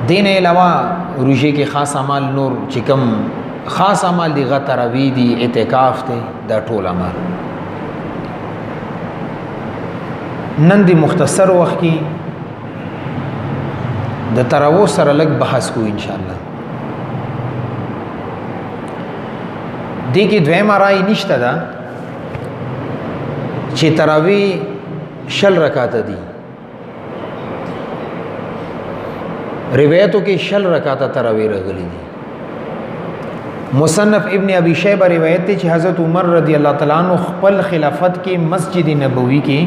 دین علاوه روزه کې خاص اعمال نور چې کوم خاص اعمال دی غ تراوی دی اعتکاف دی دا ټول اعمال نن دی مختصر وخت کې د تراوو سره لږ بحث کو ان شاء الله دې کې دویمه رائے نشته دا چې تراوی 60 رکعات دي روایتوں کې 60 رکعات تراوی راغلي دي مصنف ابن ابي شيبه روایت ته چې حضرت عمر رضی الله تعالی عنہ خپل خلافت کې مسجد نبوي کې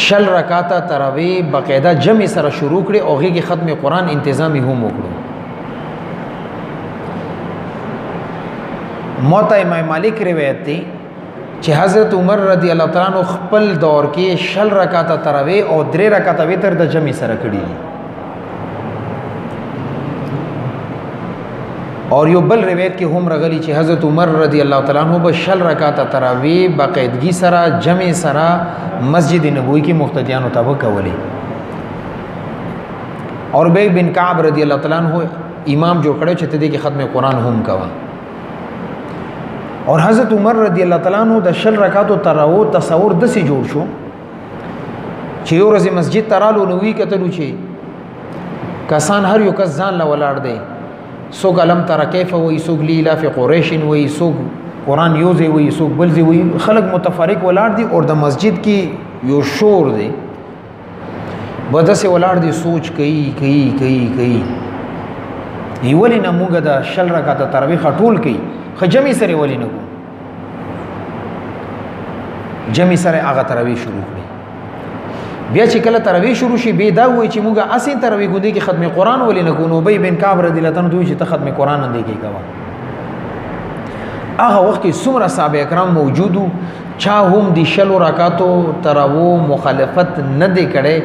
60 رکعات تراوی باقاعده جمع سره شروع کړي او هغه ختم قرآن انتظامی هم وکړو موطا امام مالک روایت دی چې حضرت عمر رضی الله تعالی عنہ خپل دور کې 60 رکعات تراوی او 3 رکعات وتر د جمع سره کړي اور یو بل روایت کې هم راغلی چې حضرت عمر رضی الله تعالی عنہ به 60 رکعات تراوی باقاعدگی سره جمع سره مسجد نبوی کې مقتدیانو ته وکولي اور ابی بن کعب رضی الله تعالی عنہ امام جوړ کړو چې ته کې ختم قرآن هم کوا اور حضرت عمر رضی الله تعالی عنہ د 60 رکعاتو تراو تصور د سي جوړ شو چې یو ورځ مسجد ترالو نوې کتلو چې کسان هر یو کس ځان لا ولاړ دی سوق علم تر کیف وی سوق لیلا فی قریش وی سوق قرآن یوزي وی سوق بلزي وی خلق متفرق ولاړ دي اور د مسجد کې یو شور دی بدسه ولاړ دي سوچ کوي یولې نه موږ د 60 رکعات تراویح ټول کوي خجمی سره ولې نه جمی سره هغه تراویح شروع کړي بیا چې کله تراویح شروع شي به دا وایي چې موږ اسین تراویح ګوندې کې ختم قرآن ولې نه کوو ابی بن کعب رضی الله عنه دوی چې ته ختم قرآن نه دی کې کوا هغه وخت کې څومره صحابه کرام موجودو چا هم د 60 رکعاتو تراوو مخالفت نه دی کړي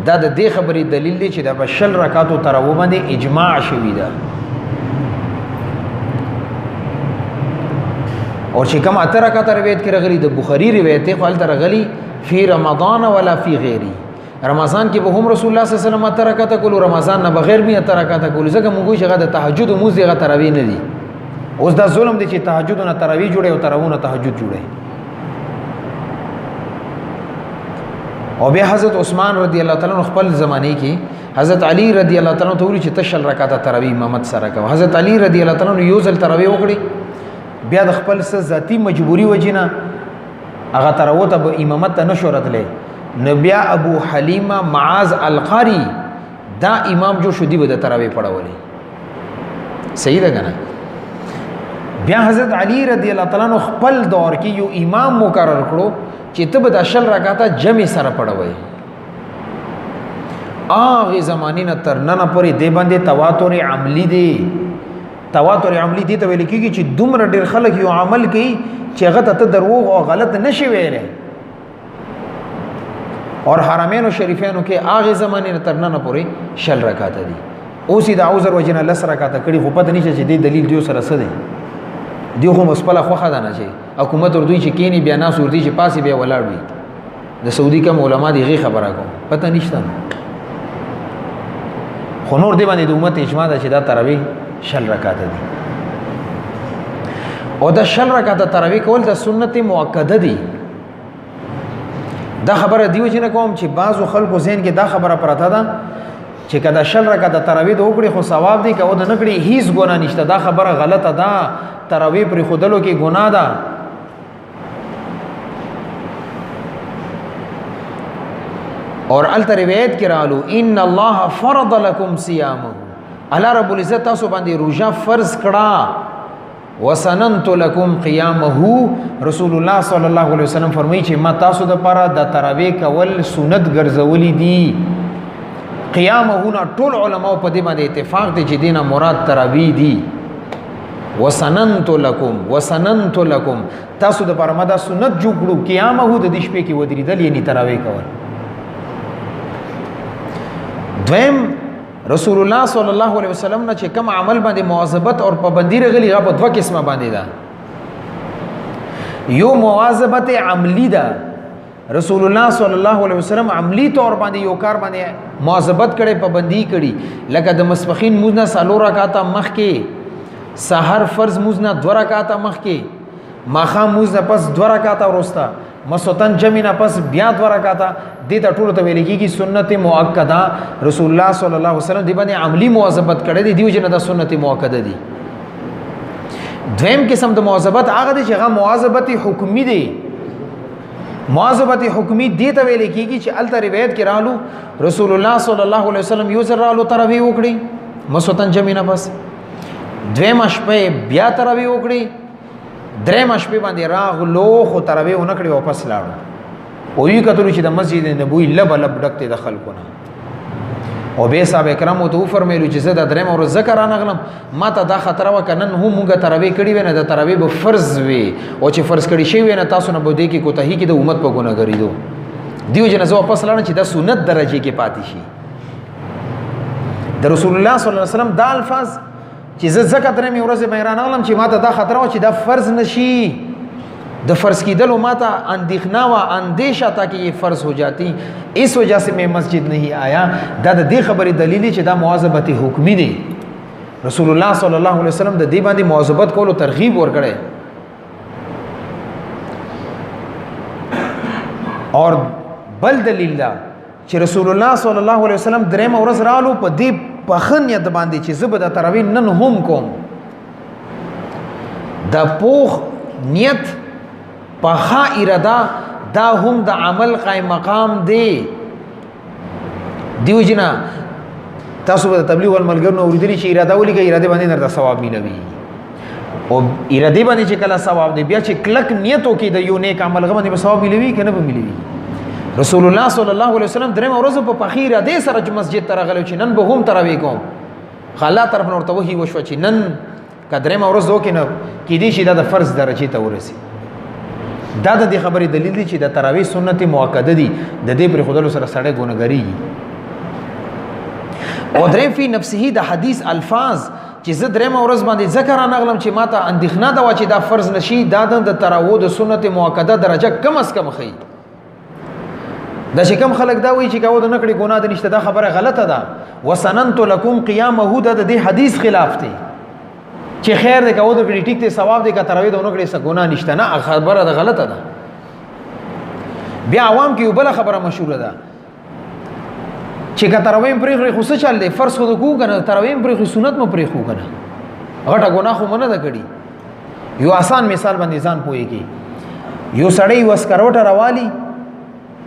دا د دې خبرې دلیل دی چې د 60 رکعاتو تراوو باندې اجماع شوی ده اور چې کوم 8 رکعات روایت کې راغلي د بخاری روایت ته خپل راغلي فی رمضان ولا فی غیری رمضان کې به هم رسول الله صلی الله علیه وسلم 8 رکعات کول رمضان نه بغیر به 8 رکعات کول ځکه موږ چې غدا تهجد او موزه غا تراوی نه دي اوس دا ظلم دی چې تهجد نه تراوی جوړي او تراوونه تهجد جوړي او بیا حضرت عثمان رضی الله تعالی عنہ خپل زمانه کې حضرت علی رضی الله تعالی عنہ ته ویل چې 30 رکعات تراوی امامت سره کوي حضرت علی رضی الله تعالی عنہ یو ځل تراوی وکړي بیا د خپل ذاتی مجبوری وجینا هغه تراوته به امامت ته نشو راتله نبی ابو حلیمه معاذ القاری دا امام جو شدی به د تراوی پڑھولې صحیح ده کنه بیا حضرت علی رضی الله تعالی عنہ خپل دور کې یو امام مقرر کړو چې ته به د 60 رکعات جمع سره پڑھوي هغه زمانه نه تر نن پورې دی باندې تواتر عملی دی تواتر عملی دي ته ویل کېږي چې دومره ډېر خلک یو عمل کوي چې هغه ته دروغ او غلط نشي ویلی اور حرمینو شریفینو کې هغه زمانې نه تر نن پورې 60 رکعات دي اوس د عذر وجنه 10 رکعات کړي خو پته نشي چې د دلیل دیو سره څه دی دیو خو مسپله خوخه ده نه چې حکومت ور دوی چې کینی بیا ناس ور دي چې پاسې بیا ولاړ وي د سعودي کوم علما دي غي خبره کوم پته نشته خو نور دی باندې د امت اجماع ده چې دا تراویح 60 رکعات دي او د 60 رکعات تراویح کول د سنت مؤکده دي دا خبره دیو چې نه کوم چې بعضو خلکو ذهن کې دا خبره پراته ده چې کله 60 رکعات تراویح وکړي خو ثواب دی که و د نکړي هیڅ ګناه نشته دا خبره غلطه ده تراویح پر خودلو کې ګناه ده اور الته روایت کې رالو ان الله فرض لكم صيامه الله رب العزت تاسو باندې روزه فرض کړه وسننت لكم قيامه رسول الله صلی الله علیه وسلم فرمایي چې ما تاسو د پاره د تراویح کول سنت ګرځولې دي قیامه نه ټول علماء په دې باندې اتفاق دي چې دینه مراد تراویح دي وسننت لكم تاسو د پاره ما د سنت جوړو قیامه د دې شپې کې ودرېدل یعنی تراویح کول دویم رسول الله صلی الله علیه وسلم نه چې کوم عمل باندې مواظبت او پابندی رغلی هغه په دوه قسمه باندې ده یو مواظبت عملی ده رسول الله صلی الله علیه وسلم عملی طور باندې یو کار باندې مواظبت کړي، پابندي کړي، لکه د مسبخین موږ نه 4 رکعاته مخکې، سحر فرض موږ نه 2 رکعاته مخکې، ماښام موږ نه پس 2 رکعاته وروسته، مسوتن جمع نه پس بیا 2 رکعاته. دې ته ټولو ته ویل کېږي سنت مؤکده. رسول الله صلی الله علیه وسلم دې باندې عملی مواظبت کړی دی، دیو جن د سنت مؤکده دي. دویم قسم د مواظبت هغه دی چې هغه مواظبت حکمی دی. مواظبت حکمی دې ته ویل کېږي چې الته روایت کې رالو رسول الله صلی الله علیه وسلم یو ځل رالو تراویح وکړي مسوتن جمع نه بس، دویم شپه بیا تراویح وکړي، دریم شپه باندې راغلو خو تراویح ونه کړي واپس لاړو. او یو کتلو چې د مسجد نبوي لب لب ډکته د خلکونه. او به صاحب کرام ته فرمایلو چې زه د دریم اور ذکر انغلم ما ته دا خطر وکنن هم موږ تراویح کړي ونه د تراویح به فرض وي او چې فرض کړي شي ونه تاسو نه بده کې کوتاهی کې د امت په ګناګری دو دیو جن زو واپس لاړ چې د سنت درجه کې پاتې شي. د رسول الله صلی الله علیه وسلم دا الفاظ چې زه زکه درې مې ورځ بیان انغلم چې ما ته دا خطر و چې دا فرض نشي، د فرض کیدل ما ته اندیخنا و اندیشہ تھا کہ یہ فرض ہو جاتی، اس وجہ سے میں مسجد نہیں آیا. دا د دې خبرې دلیل چې دا مواظبت حکمی دی. رسول الله صلی الله علیه وسلم د دې باندې مواظبت کولو ترغیب ورکړي. اور بل دلیل دا چې رسول الله صلی الله علیه وسلم درې ورځ رالو په دې پخنیت باندې چې زبد تراویح نن هم کوم. دا پوخ نیت پخا اراده دا هم د عمل قائم مقام دی. دیو جنا تاسو به تبلیغ والملګرو اوریدلی چې اراده ولګي، اراده باندې درته ثواب ملوي. او اراده باندې چې کله ثواب دی بیا چې کلک نیتو کې د یو نیک عمل باندې به ثواب ملوي کنه به ملوي. رسول الله صلی الله علیه وسلم درې ورځې په پخې اراده سره مسجد ته راغلو چې نن به هم تراویح کوم. خلا طرف نورته وਹੀ وشو چې نن کدرې ورځ وکینه کې دي چې دا د فرض درجه ته ورسي. دا د دې خبرې دلیل دی چې د تراویح سنت مؤکده دي، د دې پر خودلو سره سړی ګونګری. او درې فی نفسه د حدیث الفاظ چې زه درې ورځ باندې ذکر انغلم چې ماته اندېښنه دا و چې دا فرض نشي، دا د تراویح د سنت مؤکده درجه کم از کم خي. دا چې کم خلک دا وایي چې کاوه د نکړي ګناه ده نشته، دا خبره غلطه ده. وسننت لکم قیامه د دې حدیث خلاف دی چې خیر دې کاوه د کړي ټیک ته ثواب دې کا تراویح د نکړي څه ګناه نشته، نه خبره ده غلطه ده. بیا عوام کې یو بل خبره مشهوره ده چې کا تراویح پرې خو څه چل دی، فرض خو کو کنه تراویح پرې خو سنت مو پرې خو کنه غټه ګناه خو منه ده کړي. یو آسان مثال باندې ځان پوهیږي. یو سړی وسکروټه راوالی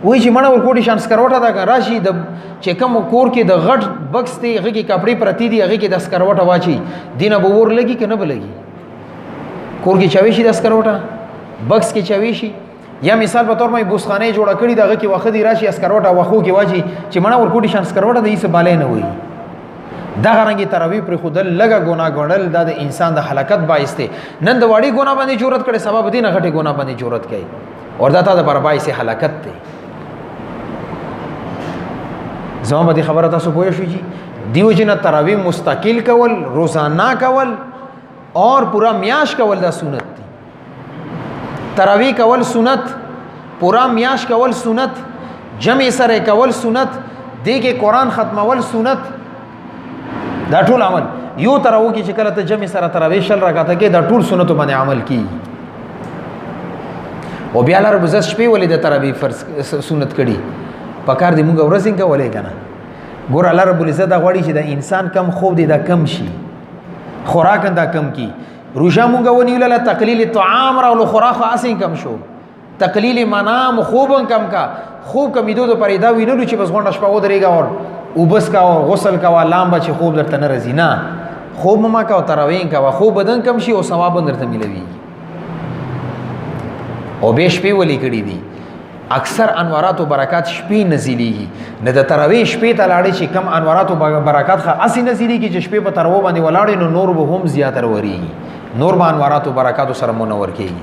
وای چې مړه ور کوټی شان سکروټه دا راشي د چې کوم کور کې د غټ بکس دی هغه کې کپڑے پرتی دی هغه کې د سکروټه واچي دینه به ور لګي کنه به لګي. کور کې چاوي شي د سکروټه بکس کې چاوي شي. یا مثال په تور مې بوسخانه جوړه کړی دغه کې وخت دی راشي سکروټه واخو کې واچي چې مړه ور کوټی شان سکروټه د ایسه بالای نه وای. دا غرانګي تراویح پر خودل لګه ګناه غړل دا د انسان د هلاکت باعث دی. نن د وړي ګناه باندې جرأت کړي سبب دینه غټي ګناه باندې جرأت کوي اور دا ته د بربای سي هلاکت دی. زما به خبره تاسو پوه شئ دیو جن تراویح مستقل کول، روزانه کول اور پورا میاش کول دا سنت دی. تراویح کول سنت، پورا میاش کول سنت، جمع سره کول سنت، دیګه قرآن ختمول سنت، دا ټول عمل یو تراو کې چې کله ته جمع سره تراویح شل راکاته کې دا ټول سنتو باندې عمل کی. او بیا لار بزس شپې ولې د تراویح فرض سنت کړي پکار دی موږ ورځین کولای کنه. ګور الله رب العزت دا غواړي چې د انسان کم خوب دی دا کم شي، خوراک دا کم کی. روزه موږ ونیول له تقلیل طعام را له خوراک اسین کم شو، تقلیل منام خوبن کم کا. خوب کمیدو د پرېدا وینلو چې بس غونډه شپه ودرېګا اور وبس کا او غسل کا لامبا چې خوب درته نه رځي. نه خوب ما کا او تراویح کا خوب بدن کم شي او ثواب درته ملوي. او به شپې ولې کړي دي اکثر انوارات و برکات شپې نزيليږي. نه د تراویح شپې ته لاړې چې کم انوارات و برکات خه اسی نزيليږي چې شپې په ترو باندې ولاړې نو نور به هم زیاتره وريږي، نور به انوارات و برکات سره منور کېږي.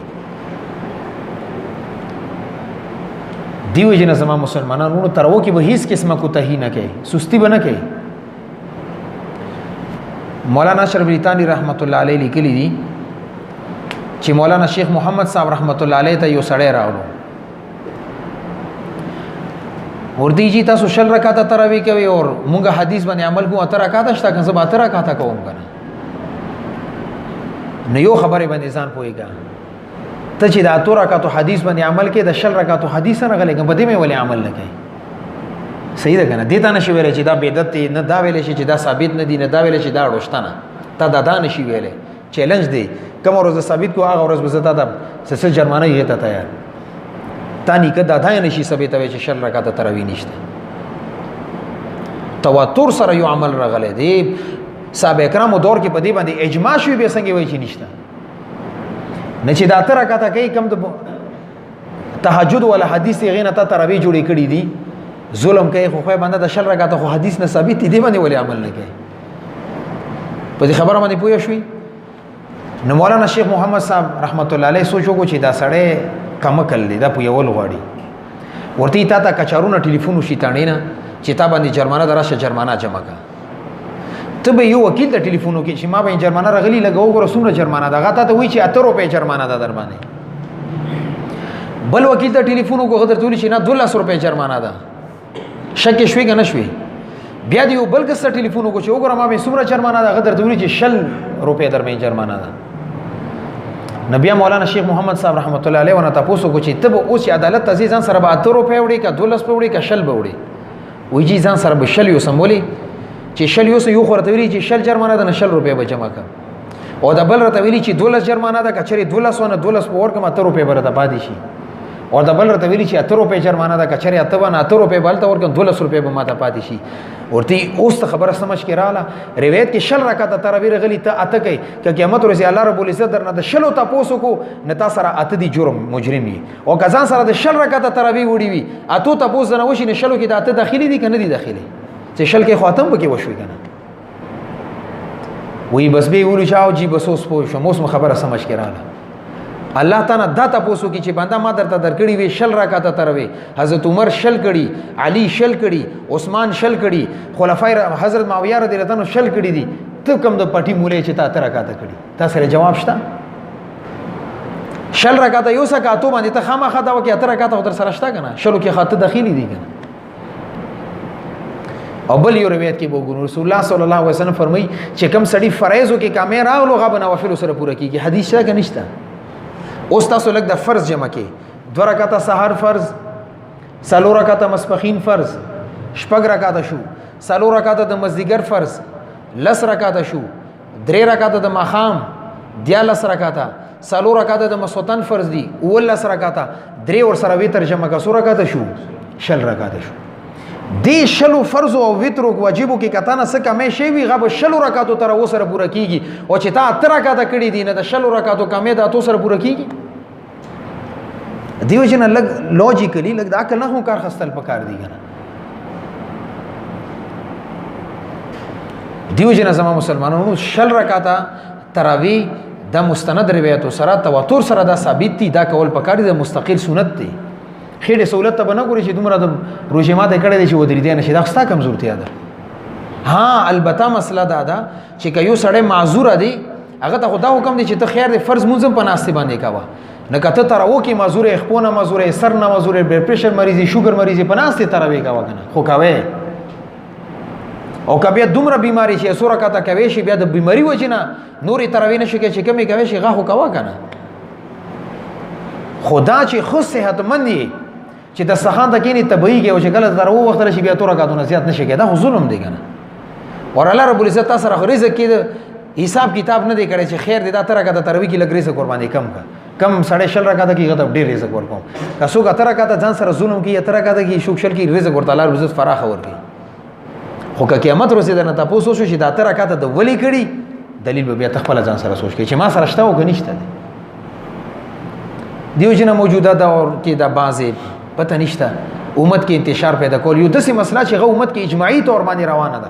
دیو جن زما مسلمانانو ترو کې به هیڅ قسمه کوتاهی نه کوي، سستی به نه کوي. مولانا شربلی تانی رحمت الله علیه لیکلی دي چې مولانا شیخ محمد صاحب رحمت الله علیه ته یو سړی راغلو ورته چې تاسو شل رکعاته تراوی کوي او مونږه حدیث باندې عمل کوو اتر رکعاته شته کنه زه اتر رکعاته کوم کنه نو یو خبره باندې ځان پويګا ته چې د اتر رکعاتو حدیث باندې عمل کې د شل رکعاتو حدیث نه غلې په دې مې ولې عمل نه کوي صحیح ده کنه دې ته نشي ویلې چې دا بدعت نه دا ویلې چې دا ثابت نه دي نه دا ویلې چې دا ورشتنه تا دا نشي ویلې چیلنج دی کوم ورځ ثابت کو هغه ورځ بزتا دا سسل جرمانه یې ته تیار تانی کدا دا نشي ثابت وي چې شل رکعات تراوی نشته تواتر سره یو عمل راغلی دی صحابه کرامو دور کې په دې باندې اجماع شوی به څنګه وای چې نشته نه چې دا تر رکعات کوي کم د تهجد ولا حدیث غینه ته تراوی جوړې کړې دي ظلم کوي خو باندې د شل رکعات خو حدیث نه ثابت دي باندې ولې عمل نه کوي په دې خبره باندې پوه شوي نو مولانا شیخ محمد صاحب رحمت الله علیه سوچو کو چې دا سړی کم کړل دا په یو غواړي ورته تا کچارونه ټلیفون وشي تاڼې نه چې تا باندې جرمانه دراشه جرمانه جمع کا ته به یو وکیل ته ټلیفون وکړي چې ما به جرمانه رغلی لګاو ګره څومره جرمانه ده غاته ته وی چې 8 روپے جرمانه ده در باندې بل وکیل ته ټلیفون وکړو غدر تولی چې نه 200 روپے جرمانه ده شک شوي کنه شوي بیا دی بل کس ته ټلیفون وکړو چې وګوره ما به څومره جرمانه ده غدر تولی چې 60 روپے در باندې جرمانه ده نبی مولانا شیخ محمد صاحب رحمت الله علیه ونه تاسو کو چې تب اوس عدالت عزیزان سره به 8 روپے وړي کا 12 روپے وړي کا شل به وړي وی جی ځان سره به شل یو سمولي چې شل یو یو خورته ویلي چې شل جرمانه ده نه شل روپے به جمع کا او د بل رته ویلي چې 12 جرمانه ده کچري 12 نه 12 په ور کوم 8 روپے برته پاتې شي او د بل رته ویلي چې 8 روپے جرمانه ده کچري 8 نه 8 روپے بلته ور کوم 12 روپے به ماته پاتې شي ورته اوس ته خبره سمجھ کې رااله روایت کې شل رکعات تراوی غلی ته اته کوي ک قیامت ورځ الله رب العزت درنه د شلو تاسو کو نتا سره اته دی جرم مجرمي او کزان سره د شل رکعات تراوی وړي وي اته تاسو نه وشي نه شلو کې د اته داخلي دي کنه دي داخلي چې شل کې خاتم به کې وشوي کنه وی بس به ولو چاو جی بس اوس پوه شو موس خبره سمجھ کې رااله الله تعالی دا تاسو کې چې بندا ما درته درکړي وي شل رکعات تراوی حضرت عمر شل کړي علي شل کړي عثمان شل کړي خلفای حضرت معاویه رضی الله عنه شل کړي دي ته کوم د پټي مولې چې تا رکعات کړي تاسو سره جواب شته شل رکعات یو سکاتو باندې ته خامخا دا وکي اتر رکعات تر سره شته کنه شلو کې خاطه داخلي دي کنه او بل یو روایت کې وګورو رسول الله صلی الله علیه وسلم فرمایي چې کم سړی فرایضو کې کامل راغلو غو نوافل سره پوره کیږي حدیث څنګه نشته اوس تاسو لګ د فرض جمع کې 2 رکعات سحر فرض 3 رکعات مسبخین فرض 6 رکعات شو 3 رکعات د مزدیګر فرض 10 رکعات شو 3 رکعات د ماخام 10 رکعات 3 رکعات د مسوتن فرض دي 10 رکعات 3 ور سره وی ترجمه کا 100 رکعات شو شل رکعات شو دی شلو فرض او وتر او واجبو کې کته نه سکه مې شی وی غو شلو رکعاتو تر و سره پوره کیږي او چې تا 8 رکعات کړي دي نه د شلو رکعاتو کمې د تو سره پوره کیږي دیو جن لګ لوجیکلی لګ دا کنه هو کار خستل پکار دی کنه دیو جن زما مسلمانانو شل رکعات تراوی د مستند روایتو سره تواتر سره دا ثابت دي دا کول پکار دی د مستقل سنت دی خېډه سہولت ته بنه ګوري چې دومره د روزه ماته کړه دي چې ودرې دي نه شي دا ستا کمزورتیا ده ها البته مسله دا ده چې کيو سړی معذور دی هغه ته خدا حکم دی چې ته خیر دی فرض منځم په ناستې باندې کاوه نه کته تر او کې معذور خپونه معذور سر نه معذور بلډ پريشر مریضي شوګر مریضي په ناستې تراوي کاوه کنه خو کاوه او کبه دومره بیماری چې سوره کته کوي شي بیا د بیماری وجنه نوري تراوي نشي کې چې کمی کوي شي غاخو کاوه کنه خدا چې خو صحت مندي چې د سخان د کینی تبعی کې او چې کله تر وو وخت راشي بیا تور کاتونه زیات نشي کېدا خو ظلم دی کنه اور الله رب العزت تاسو سره رزق کې حساب کتاب نه دی کړی چې خیر دې دا تر کاته تروي کې لګري سره قرباني کم سړی شل راکاته کې غته ډیر رزق ورکوم تاسو کا تر کاته ځان سره ظلم کې تر کاته کې شوک شل کې رزق ورته الله رب العزت فراخ ورکړي خو که قیامت ورسېد نه تاسو شو چې دا تر کاته د ولی کړي دلیل به بیا تخپل ځان سره سوچ کې چې ما سره شته او غنښت دیو جن موجوده دور کې د بازه پته نشته امت کې انتشار پیدا کول یو داسې مسله چې غو امت کې اجماعي تور باندې روانه ده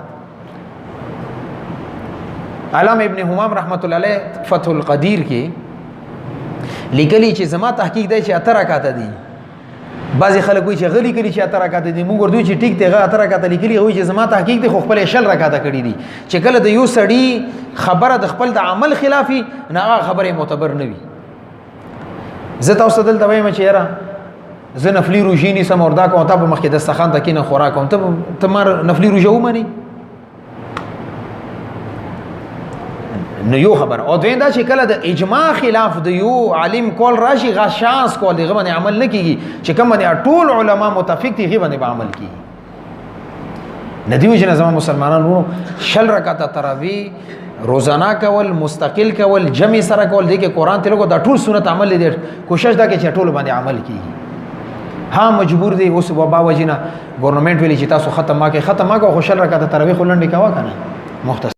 علامه ابن همام رحمت الله علیه فتح القدیر کې لیکلی چې زما تحقیق دی چې 8 رکعات دي بعضی خلک وایي چې غلی کلی چې 8 رکعات دي موږ ورته چې ټیک دی 8 رکعات لیکلی وایي چې زما تحقیق دی خو خپل شل رکعات کړي دي چې کله د یو سړی خبره د خپل د عمل خلافي نه هغه خبره معتبر نه وي زه تاسو دلته وایم چې یاره زه نفلی روژې نیسم او دا کوم تا په مخکې دسترخوان ته کېنه خوراک کوم ته ما نفلی روژه ومنې نو یو خبر او دویم دا چې کله د اجماع خلاف د یو عالم کول راشي غا شانس کول دغه باندې عمل نه کیږي چې کوم باندې ټول علما متفق دي هغه باندې به عمل کیږي ندیو چې زموږ مسلمانانو 10 رکعاته تراوی روزانه کول مستقل کول جمع سره کول دغه قران تلو دا ټول سنت عمل دي کوشش دا کې چې ټول باندې عمل کیږي ها مجبور دي اوس وبا وجنه ګورنمنت ویلي چې تاسو ختم ما کې خو 10 رکعاته تراوی خلنډي کاوه کنه مختصر